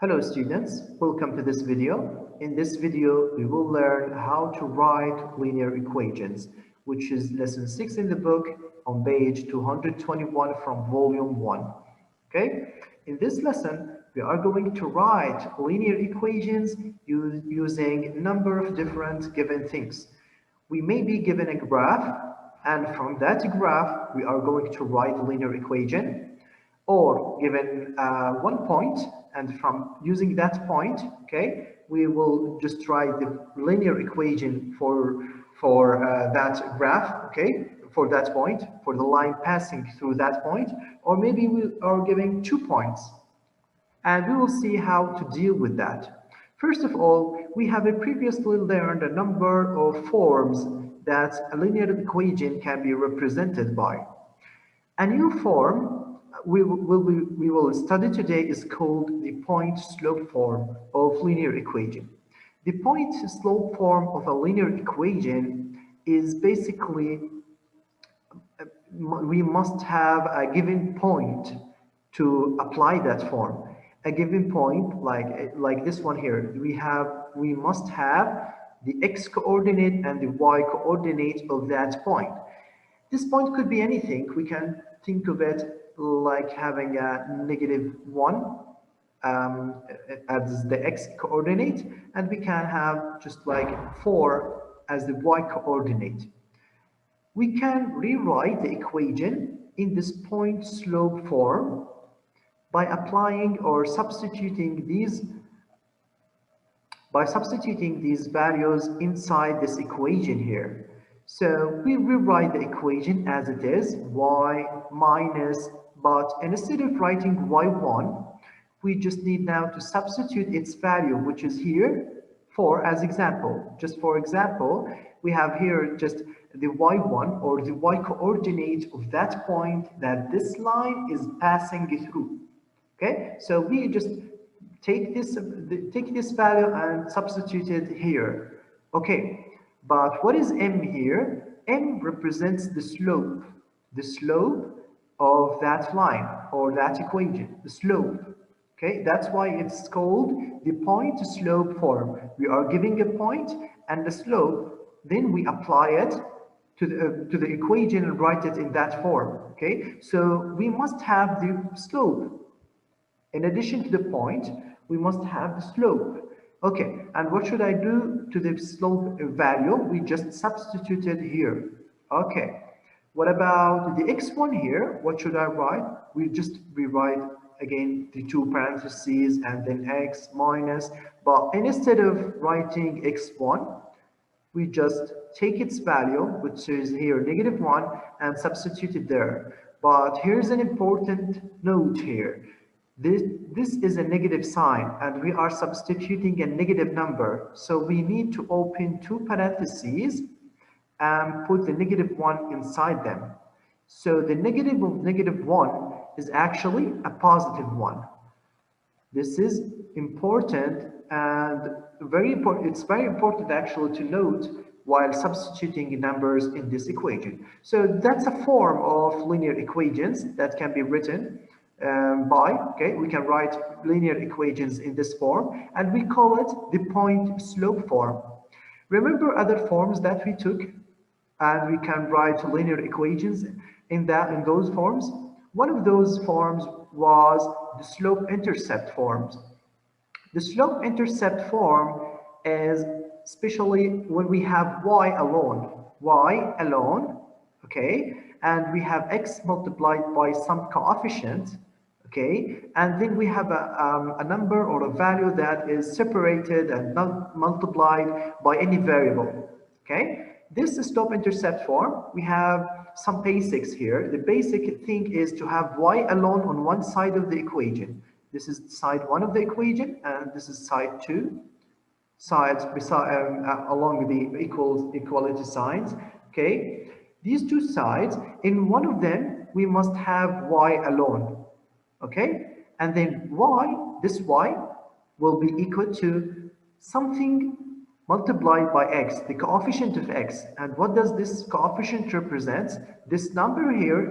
Hello students, welcome to this video. In this video, we will learn how to write linear equations, which is lesson 6 in the book on page 221 from volume 1. Okay, in this lesson, we are going to write linear equations using a number of different given things. We may be given a graph, and from that graph, we are going to write a linear equation, or given one point, and from using that point, okay, we will just write the linear equation for that graph, okay, for that point, for the line passing through that point, or maybe we are giving 2 points, and we will see how to deal with that. First of all, we have previously learned a number of forms that a linear equation can be represented by. A new form we will study today is called the point-slope form of linear equation. The point-slope form of a linear equation is basically we must have a given point to apply that form. A given point like this one here, we must have the x coordinate and the y coordinate of that point. This point could be anything. We can think of it like having a -1 as the x coordinate, and we can have just like 4 as the y coordinate. We can rewrite the equation in this point-slope form by applying or substituting these values inside this equation here. So we rewrite the equation as it is, y minus, but instead of writing y1, we just need now to substitute its value, which is here, 4 as example. Just for example, we have here just the y1 or the y coordinate of that point that this line is passing through. Okay, so we just take this value and substitute it here. Okay, but what is m here? M represents the slope of that line or that equation, the slope. Okay, that's why it's called the point-slope form. We are giving a point and the slope, then we apply it to the equation and write it in that form. Okay, so we must have the slope. In addition to the point, we must have the slope. Okay, and what should I do to the slope value? We just substitute it here. Okay, what about the x1 here? What should I write? We just rewrite again the 2 parentheses and then x minus, but instead of writing x1, we just take its value, which is here -1, and substitute it there. But here's an important note here. This is a negative sign, and we are substituting a negative number. So we need to open 2 parentheses and put the -1 inside them. So the negative of -1 is actually a positive 1. This is important and very important. It's very important actually to note while substituting numbers in this equation. So that's a form of linear equations that can be written okay, we can write linear equations in this form, and we call it the point-slope form. Remember other forms that we took, and we can write linear equations in those forms. One of those forms was the slope-intercept forms. The slope-intercept form is especially when we have y alone, okay, and we have x multiplied by some coefficient, okay, and then we have a number or a value that is separated and not multiplied by any variable, okay. This slope-intercept form, we have some basics here. The basic thing is to have y alone on one side of the equation. This is side 1 of the equation, and this is side 2 sides along the equality signs, okay. These 2 sides, in one of them, we must have y alone, okay? And then this y will be equal to something multiplied by x, the coefficient of x. And what does this coefficient represent? This number here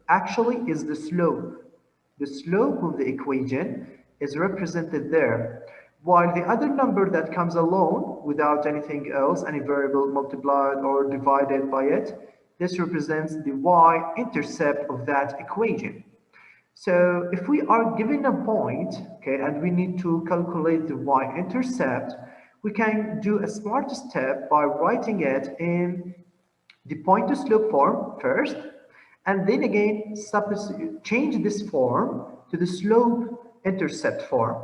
actually is the slope of the equation. is represented there, while the other number that comes alone without anything else, any variable multiplied or divided by it, this represents the y-intercept of that equation. So if we are given a point, okay, and we need to calculate the y-intercept, we can do a smart step by writing it in the point to slope form first, and then again change this form to the slope intercept form.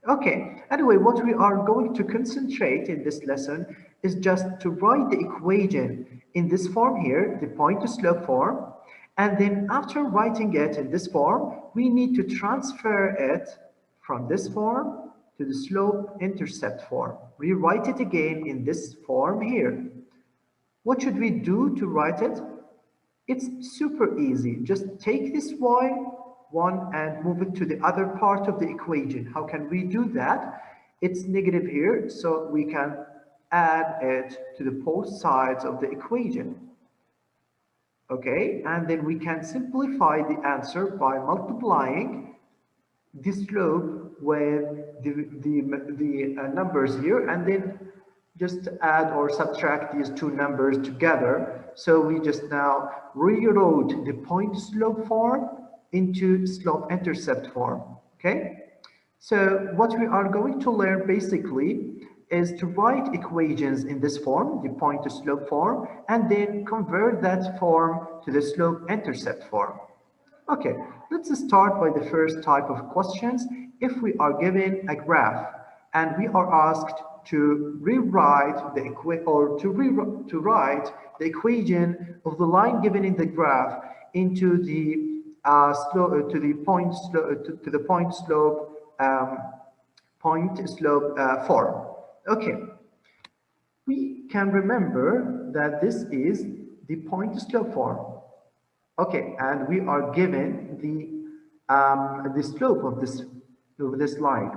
Okay, anyway, what we are going to concentrate in this lesson is just to write the equation in this form here, the point to slope form, and then after writing it in this form, we need to transfer it from this form to the slope intercept form. Rewrite it again in this form here. What should we do to write it? It's super easy. Just take this y1 and move it to the other part of the equation. How can we do that? It's negative here, so we can add it to the both sides of the equation. Okay, and then we can simplify the answer by multiplying the slope with the numbers here, and then just add or subtract these two numbers together. So we just now rewrote the point slope form into slope intercept form. Okay, so what we are going to learn basically is to write equations in this form, the point to slope form, and then convert that form to the slope intercept form. Okay, let's start by the first type of questions. If we are given a graph and we are asked to rewrite the write the equation of the line given in the graph into the point slope form. Okay, we can remember that this is the point slope form. Okay, and we are given the slope of this line.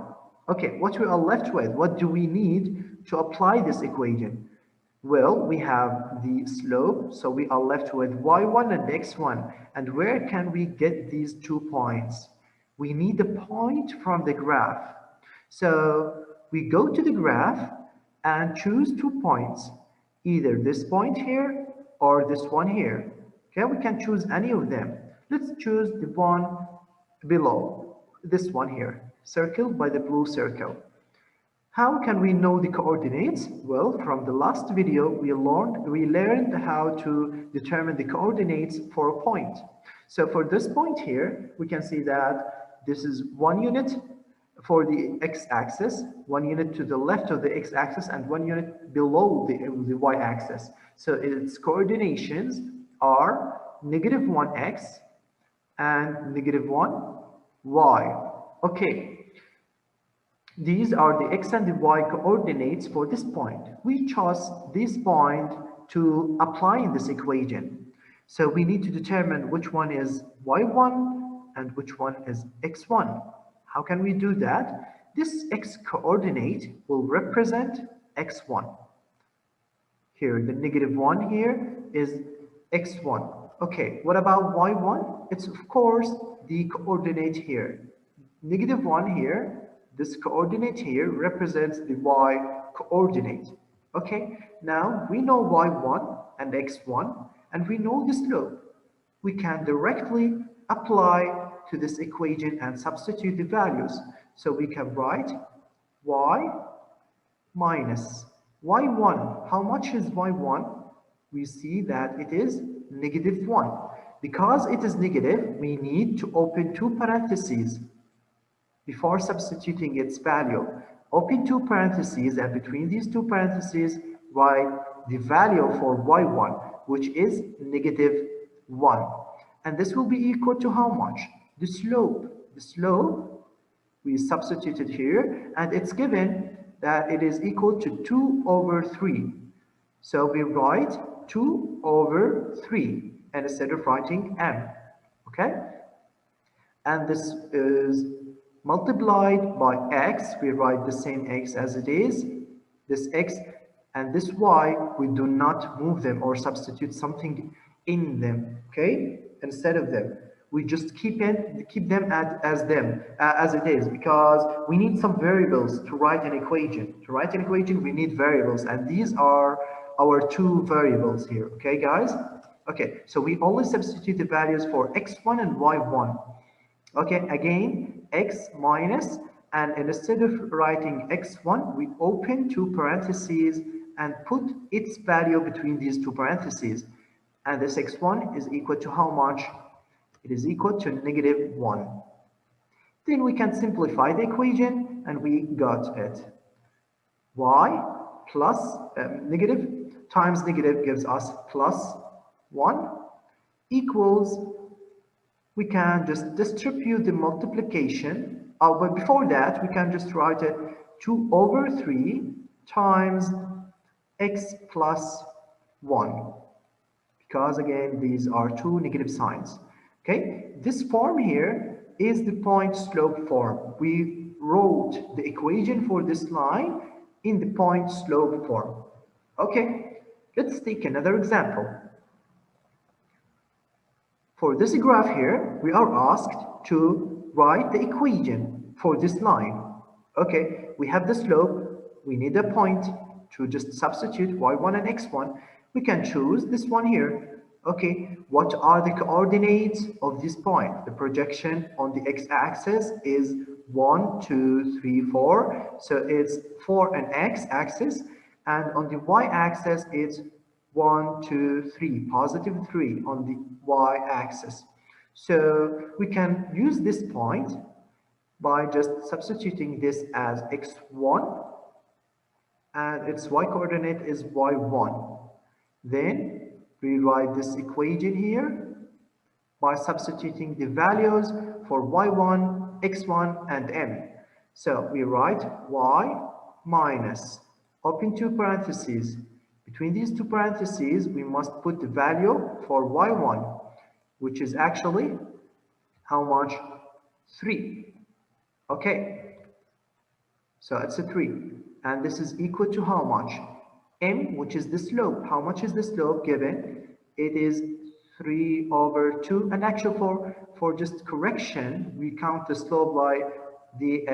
Okay, what we are left with, what do we need to apply this equation? Well, we have the slope, so we are left with y1 and x1. And where can we get these 2 points? We need the point from the graph. So we go to the graph and choose 2 points, either this point here or this one here. Okay, we can choose any of them. Let's choose the one below, this one here, circled by the blue circle. How can we know the coordinates? Well, from the last video, we learned how to determine the coordinates for a point. So for this point here, we can see that this is 1 unit for the x-axis, 1 unit to the left of the x-axis, and 1 unit below the y-axis. So its coordinations are -1x and -1y. Okay. These are the x and the y coordinates for this point. We chose this point to apply in this equation. So we need to determine which one is y1 and which one is x1. How can we do that? This x coordinate will represent x1. Here, the -1 here is x1. Okay, what about y1? It's of course the coordinate here. -1 here. This coordinate here represents the y coordinate. Okay, now we know y1 and x1, and we know the slope. We can directly apply to this equation and substitute the values. So we can write y minus y1. How much is y1? We see that it is -1. Because it is negative, we need to open 2 parentheses before substituting its value. Open 2 parentheses, and between these 2 parentheses, write the value for y1, which is -1. And this will be equal to how much? The slope. The slope, we substituted here, and it's given that it is equal to 2/3. So we write 2/3, and instead of writing m, okay? And this is multiplied by x. We write the same x as it is, this x, and this y, we do not move them or substitute something in them, okay, instead of them. we just keep them as it is, because we need some variables to write an equation. To write an equation, we need variables, and these are our two variables here. Okay, guys? Okay, so we only substitute the values for x1 and y1. Okay, again, x minus, and instead of writing x1, we open two parentheses and put its value between these two parentheses. And this x1 is equal to how much? It is equal to -1. Then we can simplify the equation, and we got it. Y plus negative times negative gives us plus 1 equals, we can just distribute the multiplication. But before that, we can just write it 2 over 3 times x plus 1, because again, these are two negative signs. Okay, this form here is the point slope form. We wrote the equation for this line in the point slope form. Okay, let's take another example. For this graph here, we are asked to write the equation for this line. Okay, we have the slope, we need a point to just substitute y1 and x1. We can choose this one here. Okay, what are the coordinates of this point? The projection on the x-axis is 1, 2, 3, 4. So it's 4 and x-axis, and on the y-axis it's 1, 2, 3, positive 3 on the y-axis. So we can use this point by just substituting this as x1, and its y-coordinate is y1. Then we write this equation here by substituting the values for y1, x1, and m. So we write y minus, open two parentheses. Between these two parentheses, we must put the value for y1, which is actually how much? 3. Okay, so it's a 3. And this is equal to how much? M, which is the slope. How much is the slope given? It is 3 over 2. And actually, for just correction, we count the slope by the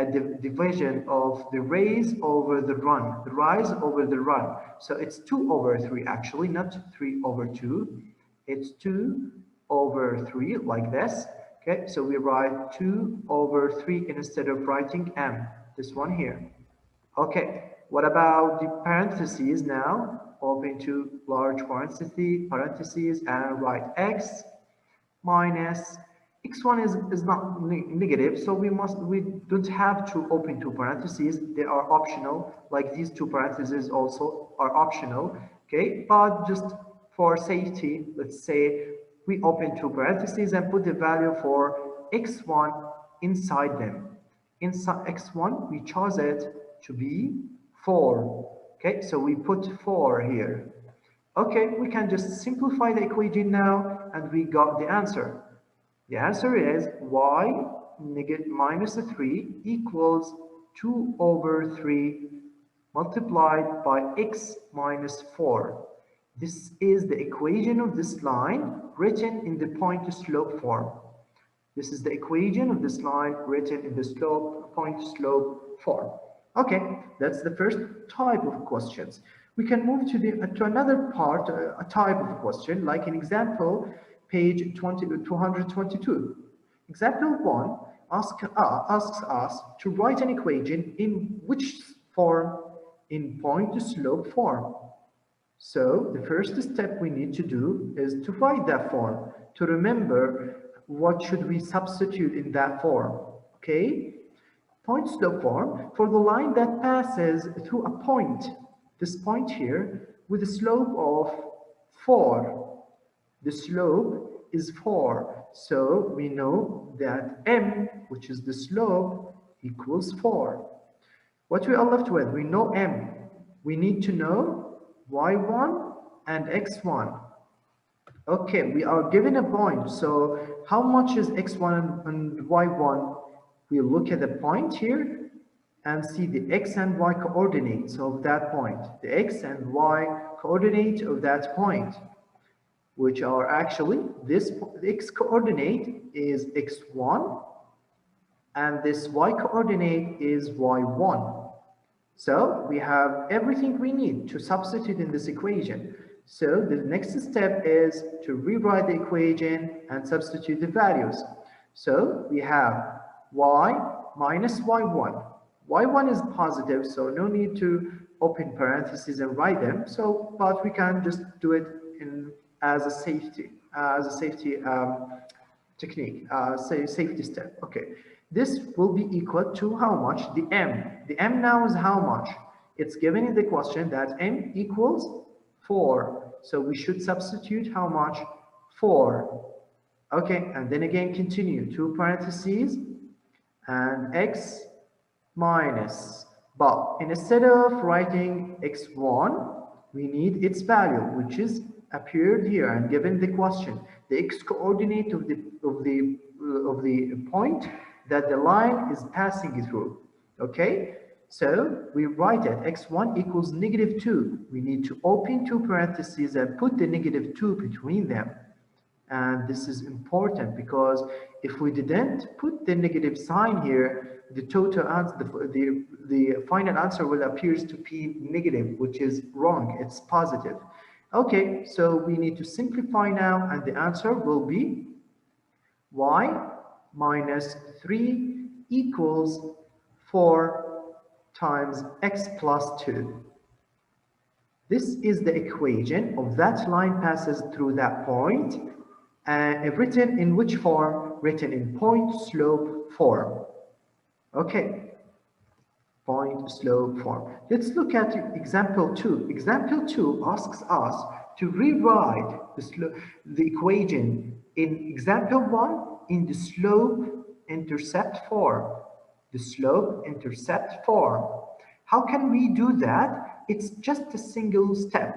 division of the raise over the run, the rise over the run. So it's 2 over 3 actually, not 3 over 2. It's 2 over 3 like this. Okay, so we write 2 over 3 instead of writing m, this one here. Okay, what about the parentheses now? Open two large parentheses and write x minus x1 is not negative, so we don't have to open two parentheses. They are optional, like these two parentheses also are optional. Okay, but just for safety, let's say we open two parentheses and put the value for x1 inside them. Inside x1, we chose it to be 4. Okay, so we put 4 here. Okay, we can just simplify the equation now, and we got the answer. The answer is y minus 3 equals 2 over 3 multiplied by x minus 4. This is the equation of this line written in the point slope form. This is the equation of this line written in the point slope form. Okay, that's the first type of questions. We can move to another part, a type of question, like an example, page 222. Example 1 asks us to write an equation in which form? In point slope form. So the first step we need to do is to write that form. To remember, what should we substitute in that form? Okay, point slope form for the line that passes through a point, this point here, with a slope of 4. The slope is 4, so we know that m, which is the slope, equals 4. What we are left with, we know m. We need to know y1 and x1. Okay, we are given a point, so how much is x1 and y1? We look at the point here and see the x and y coordinates of that point. The x and y coordinate of that point. which are actually this x coordinate is x1 and this y coordinate is y1. So we have everything we need to substitute in this equation. So the next step is to rewrite the equation and substitute the values. So we have y minus y1. y1 is positive, so no need to open parentheses and write them. So, but we can just do it in as a safety technique, say safety step. Okay, this will be equal to how much? The m. The m now is how much? It's given in the question that m equals 4. So we should substitute how much? 4. Okay, and then again continue. Two parentheses and x minus. But instead of writing x1, we need its value, which is appeared here and given the question. The x coordinate of the point that the line is passing through. Okay, so we write it x1 equals -2. We need to open two parentheses and put the -2 between them. And this is important because if we didn't put the negative sign here, the total answer, the final answer will appear to be negative, which is wrong. It's positive. Okay, so we need to simplify now, and the answer will be y minus 3 equals 4 times x plus 2. This is the equation of that line passes through that point. Written in which form? Written in point-slope form. Okay, point-slope form. Let's look at example 2. Example 2 asks us to rewrite the equation in example 1 in the slope-intercept form. The slope-intercept form. How can we do that? It's just a single step.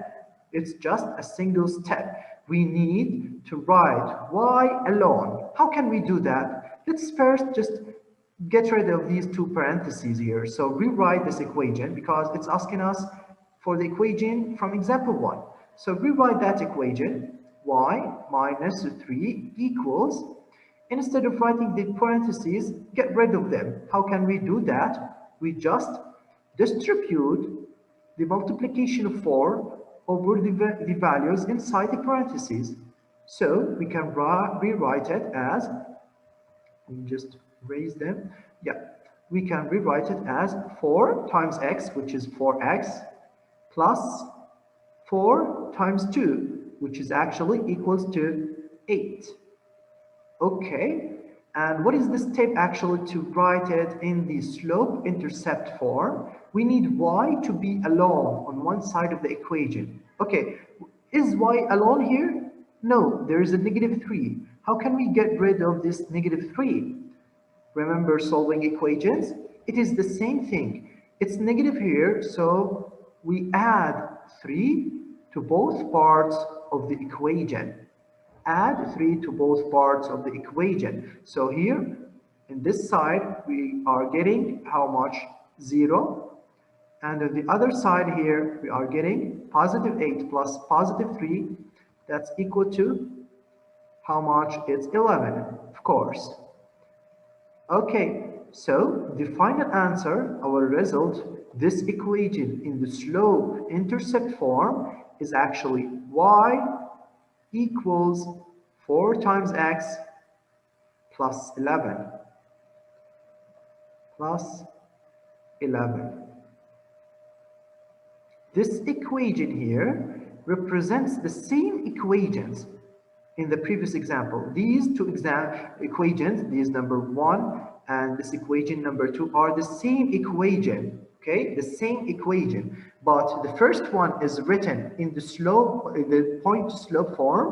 It's just a single step. We need to write y alone. How can we do that? Let's first just get rid of these two parentheses here. So rewrite this equation because it's asking us for the equation from example 1. So rewrite that equation, y minus 3 equals, instead of writing the parentheses, get rid of them. How can we do that? We just distribute the multiplication of 4 over the values inside the parentheses. So we can rewrite it as, just raise them. Yeah, we can rewrite it as 4 times x, which is 4x, plus 4 times 2, which is actually equals to 8. Okay, and what is the step actually to write it in the slope-intercept form? We need y to be alone on one side of the equation. Okay, is y alone here? No, there is a -3. How can we get rid of this -3? Remember solving equations? It is the same thing. It's negative here, so we add 3 to both parts of the equation. Add 3 to both parts of the equation. So here, in this side, we are getting how much? 0. And on the other side here, we are getting positive 8 plus positive 3. That's equal to how much? It's 11, of course. Okay, so the final answer, our result, this equation in the slope-intercept form is actually y equals 4 times x plus 11. Plus 11. This equation here represents the same equations in the previous example. These two equations, these number 1 and this equation number 2 are the same equation, okay? The same equation, but the first one is written in the point-slope form,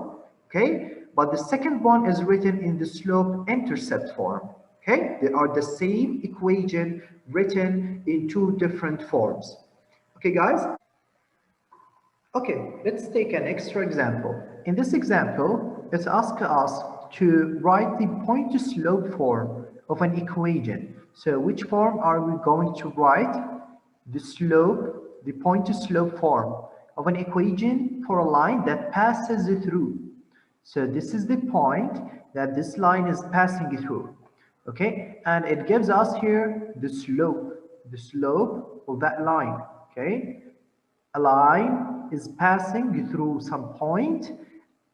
okay? But the second one is written in the slope-intercept form, okay? They are the same equation written in two different forms. Okay, guys? Okay, let's take an extra example. In this example, it asks us to write the point-to-slope form of an equation. So which form are we going to write? The point-to-slope form of an equation for a line that passes through. So this is the point that this line is passing through. Okay, and it gives us here the slope of that line. Okay, a line is passing through some point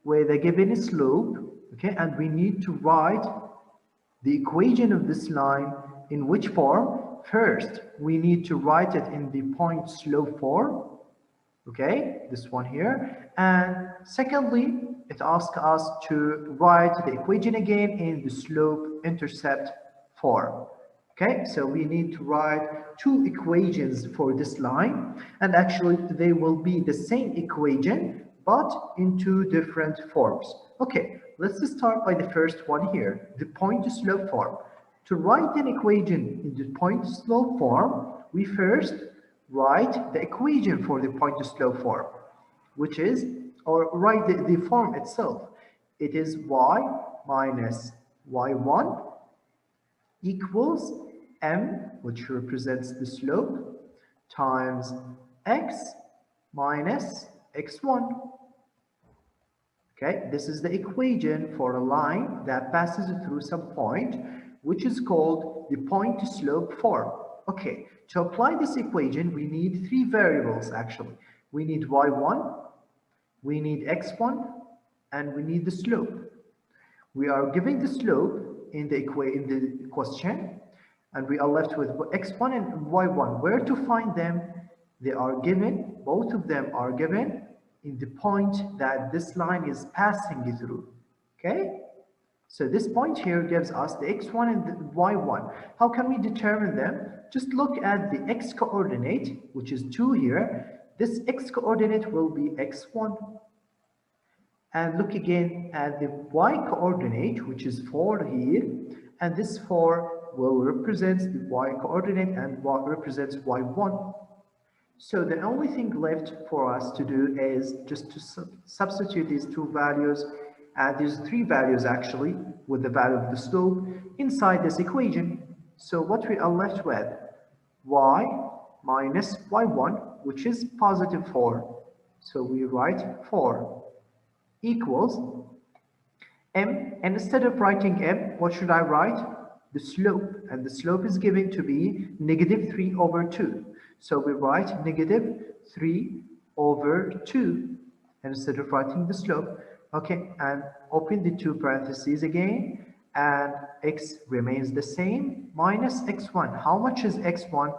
with a given slope. Okay, and we need to write the equation of this line in which form? First, we need to write it in the point slope form. Okay, this one here. And secondly, it asks us to write the equation again in the slope intercept form. Okay, so we need to write two equations for this line, and actually they will be the same equation but in two different forms. Okay, let's start by the first one here, the point slope form. To write an equation in the point slope form, we first write the equation for the point slope form, which is, or write the form itself. It is y minus y1 equals m, which represents the slope, times x minus x1. Okay, this is the equation for a line that passes through some point, which is called the point slope form. Okay, to apply this equation, we need three variables actually. We need y1, we need x1, and we need the slope. We are given the slope in the question, and we are left with x1 and y1. Where to find them? They are given, both of them are given in the point that this line is passing through. Okay, so this point here gives us the x1 and the y1. How can we determine them? Just look at the x coordinate, which is 2 here. This x coordinate will be x1. And look again at the y coordinate, which is 4 here. And this 4 will represent the y coordinate and what represents y1. So the only thing left for us to do is just to substitute these two values, these three values actually, with the value of the slope inside this equation. So what we are left with, y minus y1, which is positive 4. So we write 4 equals m, and instead of writing m, what should I write? The slope, and the slope is given to be negative 3 over 2. So we write negative 3 over 2 instead of writing the slope. Okay, and open the two parentheses again, and x remains the same minus x1. How much is x1?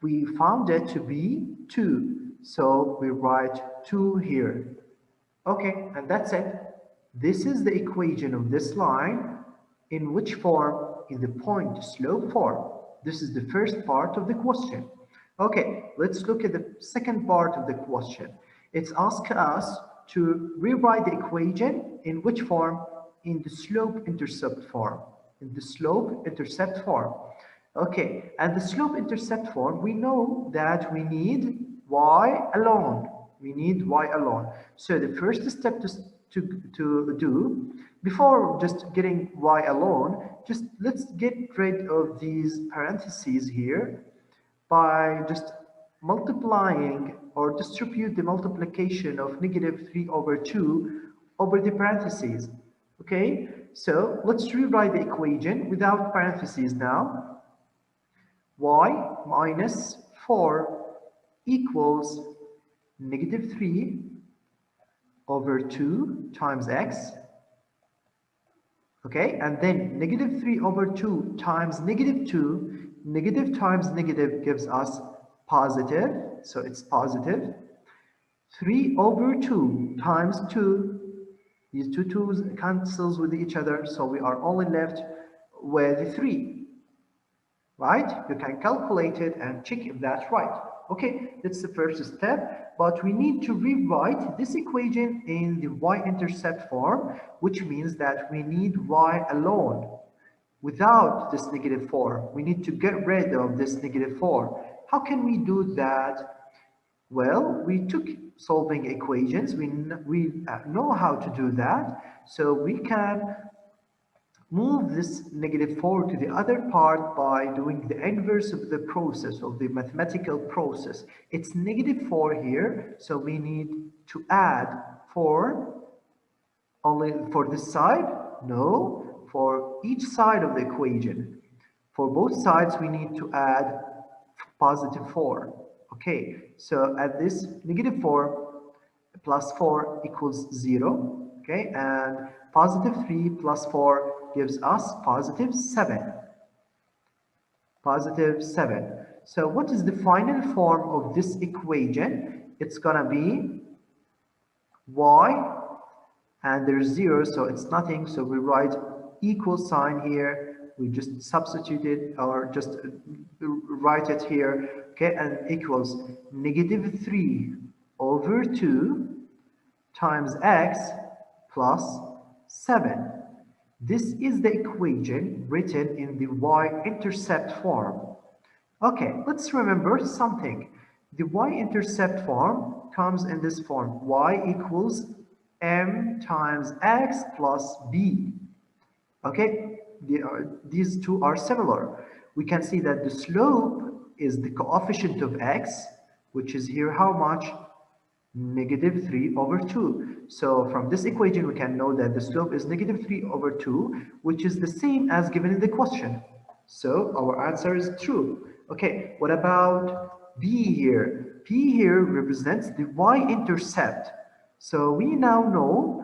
We found it to be 2. So we write 2 here. Okay, and that's it. This is the equation of this line. In which form? In the point slope form. This is the first part of the question. Okay, let's look at the second part of the question. It's asking us to rewrite the equation in which form? In the slope intercept form. In the slope intercept form. Okay, and the slope intercept form, we know that we need y alone. We need y alone. So the first step to do, before just getting y alone, just let's get rid of these parentheses here by just multiplying or distribute the multiplication of negative 3 over 2 over the parentheses. Okay, so let's rewrite the equation without parentheses now. Y minus 4 equals negative 3 over 2 times x. Okay, and then negative 3 over 2 times negative 2, negative times negative gives us positive, so it's positive. 3 over 2 times 2, these two 2's cancels with each other, so we are only left with 3. Right? You can calculate it and check if that's right. Okay, that's the first step, but we need to rewrite this equation in the y-intercept form, which means that we need y alone without this negative 4. We need to get rid of this negative 4. How can we do that? Well, we took solving equations. We know how to do that, so we can move this negative 4 to the other part by doing the inverse of the process, of the mathematical process. It's negative 4 here, so we need to add 4 Only for this side? No, for each side of the equation. For both sides, we need to add positive 4. Okay, so at this negative 4 plus 4 equals 0. Okay, and positive 3 plus 4 gives us positive 7. Positive 7. So what is the final form of this equation? It's gonna be y, and there's 0, so it's nothing, so we write equal sign here. We just substitute it, or just write it here. Okay, and equals negative 3 over 2 times x plus 7. This is the equation written in the y-intercept form. Okay, let's remember something. The y-intercept form comes in this form: y equals m times x plus b. Okay, these two are similar. We can see that the slope is the coefficient of x, which is here how much? Negative 3 over 2. So from this equation, we can know that the slope is negative 3 over 2, which is the same as given in the question. So our answer is true. Okay, what about B here? P here represents the y-intercept. So we now know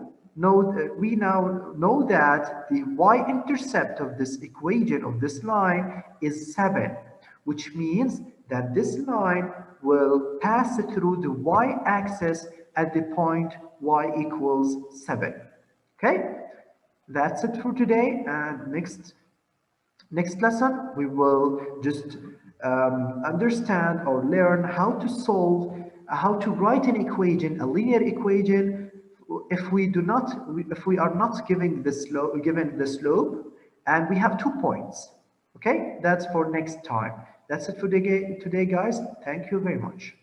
that the y-intercept of this equation of this line is 7, which means that this line will pass through the y-axis at the point y equals 7. Okay, that's it for today, and next lesson we will just understand or learn how to solve, how to write an equation, a linear equation, if we are not given the slope and we have 2 points. Okay, that's for next time. That's it for today, guys. Thank you very much.